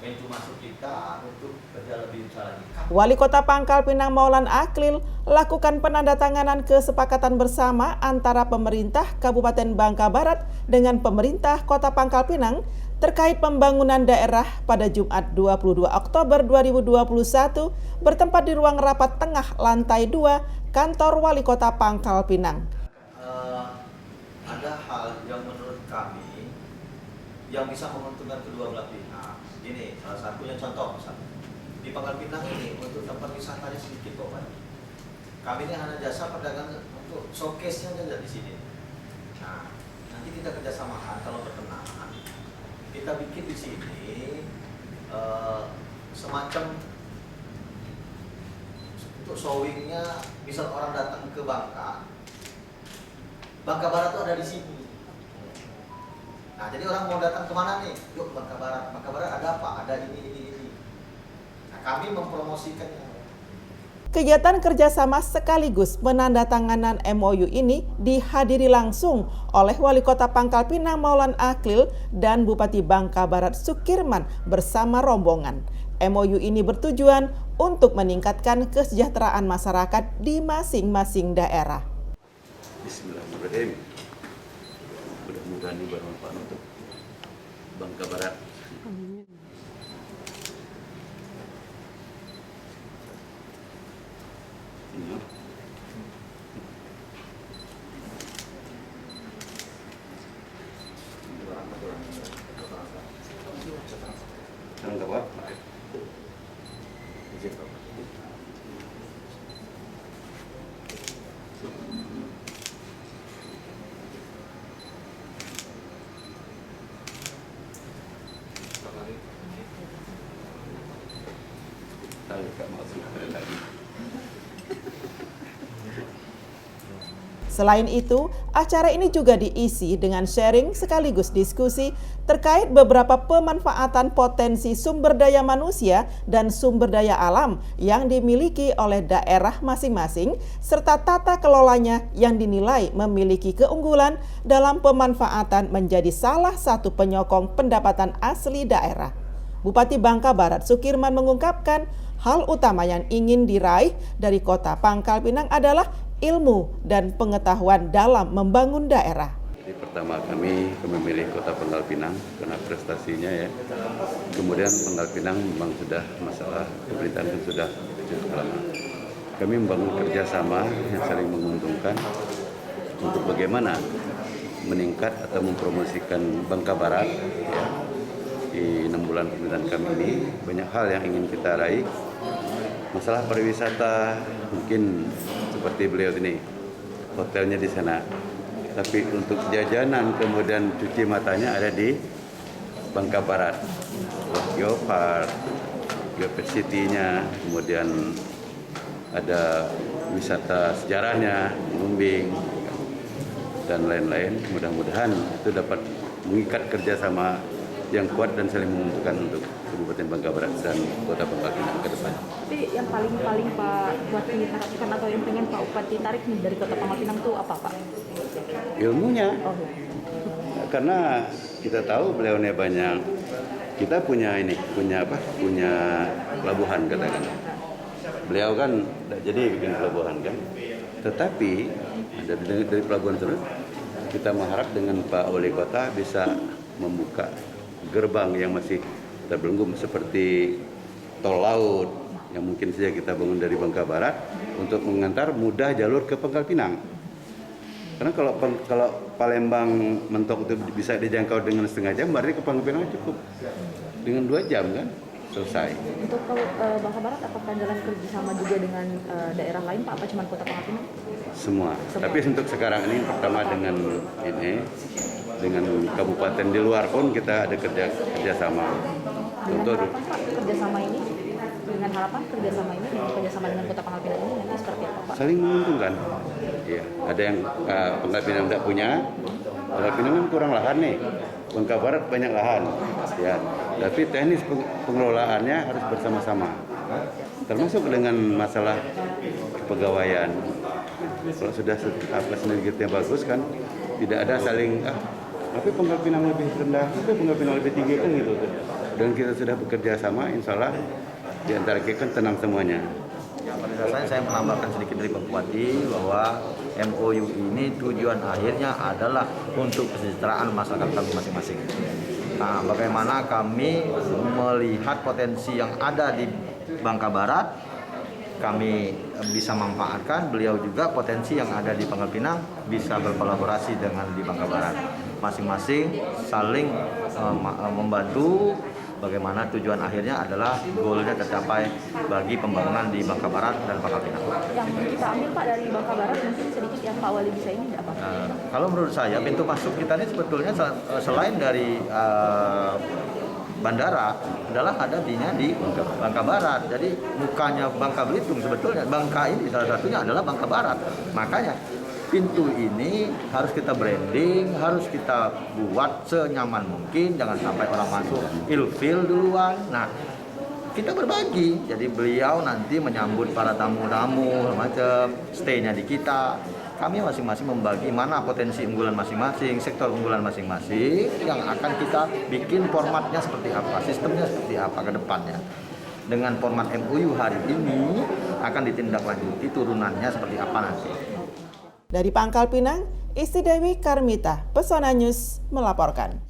pintu masuk kita untuk kerja lebih besar lagi. Wali Kota Pangkal Pinang Maulana Akhlil lakukan penandatanganan kesepakatan bersama antara pemerintah Kabupaten Bangka Barat dengan pemerintah Kota Pangkal Pinang terkait pembangunan daerah pada Jumat 22 Oktober 2021 bertempat di ruang rapat tengah lantai 2 kantor Wali Kota Pangkal Pinang. Ada hal yang menurut kami yang bisa menguntungkan kedua belah pihak. Ini salah satunya contoh misalnya di Pangkal Pinang ini untuk tempat wisatanya sedikit kok Pak. Kami ini hanya jasa perdagangan untuk showcase-nya saja di sini. Nah, nanti kita kerjasamakan kalau berkenan. Kita bikin di sini semacam untuk showingnya, misal orang datang ke Bangka Barat tuh ada di sini. Nah, jadi orang mau datang kemana nih? Yuk Bangka Barat. Bangka Barat ada apa? Ada ini. Nah, kami mempromosikannya. Kegiatan kerjasama sekaligus penandatanganan MOU ini dihadiri langsung oleh Wali Kota Pangkal Pinang Maulana Akhlil dan Bupati Bangka Barat Sukirman bersama rombongan. MOU ini bertujuan untuk meningkatkan kesejahteraan masyarakat di masing-masing daerah. Bismillahirrahmanirrahim. Mudah-mudahan ini bermanfaat untuk Bangka Barat. Amin. Selain itu, acara ini juga diisi dengan sharing sekaligus diskusi terkait beberapa pemanfaatan potensi sumber daya manusia dan sumber daya alam yang dimiliki oleh daerah masing-masing, serta tata kelolanya yang dinilai memiliki keunggulan dalam pemanfaatan menjadi salah satu penyokong pendapatan asli daerah. Bupati Bangka Barat Sukirman mengungkapkan hal utama yang ingin diraih dari Kota Pangkal Pinang adalah ilmu dan pengetahuan dalam membangun daerah. Jadi pertama kami memilih Kota Pangkal Pinang karena prestasinya ya. Kemudian Pangkal Pinang memang sudah masalah pemerintahan itu sudah cukup lama. Kami membangun kerjasama yang saling menguntungkan untuk bagaimana meningkat atau mempromosikan Bangka Barat ya. Di 6 bulan pemerintahan kami ini banyak hal yang ingin kita raih. Masalah pariwisata mungkin seperti beliau ini, hotelnya di sana. Tapi untuk jajanan kemudian cuci matanya ada di Bangka Barat. Geopark, Geopet City-nya, kemudian ada wisata sejarahnya, Mumbing, dan lain-lain. Mudah-mudahan itu dapat mengikat kerjasama yang kuat dan saling menguntungkan untuk Kabupaten Bangka Barat dan Kota Pangkal Pinang ke depan. Tapi yang paling Pak Bupati harapkan atau yang pengen Pak Bupati tarik nih dari Kota Pangkal Pinang itu apa Pak? Ilmunya. Oh. Karena kita tahu beliaunya banyak. Kita punya punya pelabuhan katakan. Beliau kan tidak jadi bikin pelabuhan kan. Tetapi dari pelabuhan terus kita mengharap dengan Pak Wali Kota bisa membuka gerbang yang masih terbelenggu seperti tol laut yang mungkin saja kita bangun dari Bangka Barat untuk mengantar mudah jalur ke Pangkal Pinang. Karena kalau Palembang Mentok itu bisa dijangkau dengan setengah jam, berarti ke Pangkal Pinang cukup dengan 2 jam kan selesai. Untuk kalau Bangka Barat apakah jalan kerjasama juga dengan daerah lain Pak? Apa cuma Kota Pangkal Pinang? Semua. Tapi untuk sekarang ini pertama dengan kabupaten di luar pun kita ada kerjasama. Dengan harapan Pak kerjasama ini kerjasama dengan Kota Pangkal Pinang ini nanti seperti apa Pak? Saling menguntungkan. Iya, ada yang Pangkal Pinang tidak punya. Pangkal Pinang kan kurang lahan nih. Bangka Barat banyak lahan. Ya, tapi teknis pengelolaannya harus bersama-sama. Termasuk dengan masalah kepegawaian. Kalau sudah sinerginya bagus kan, tidak ada saling tapi Pangkal Pinang lebih rendah, tapi Pangkal Pinang lebih tinggi kan gitu. Dan kita sudah bekerja sama, insya Allah di antara kita kan tenang semuanya. Ya, pada dasarnya saya menambahkan sedikit dari Pak Bupati bahwa MOU ini tujuan akhirnya adalah untuk kesejahteraan masyarakat kami masing-masing. Nah, bagaimana kami melihat potensi yang ada di Bangka Barat, kami bisa manfaatkan, beliau juga potensi yang ada di Pangkal Pinang bisa berkolaborasi dengan di Bangka Barat. Masing-masing saling membantu. Bagaimana tujuan akhirnya adalah goalnya tercapai bagi pembangunan di Bangka Barat dan Pangkal Pinang. Yang kita ambil Pak dari Bangka Barat mungkin sedikit yang Pak Wali bisa ini apa? Kalau menurut saya pintu masuk kita ini sebetulnya selain dari bandara adalah ada di Bangka Barat. Jadi mukanya Bangka Belitung sebetulnya Bangka ini salah satunya adalah Bangka Barat. Makanya pintu ini harus kita branding, harus kita buat senyaman mungkin, jangan sampai orang masuk ilfil duluan. Nah, kita berbagi, jadi beliau nanti menyambut para tamu-tamu macam stay-nya di kita. Kami masing-masing membagi mana potensi unggulan masing-masing, sektor unggulan masing-masing yang akan kita bikin formatnya seperti apa, sistemnya seperti apa ke depannya. Dengan format MOU hari ini akan ditindaklanjuti turunannya seperti apa nanti. Dari Pangkal Pinang, Isti Dewi Karmita, Pesona News melaporkan.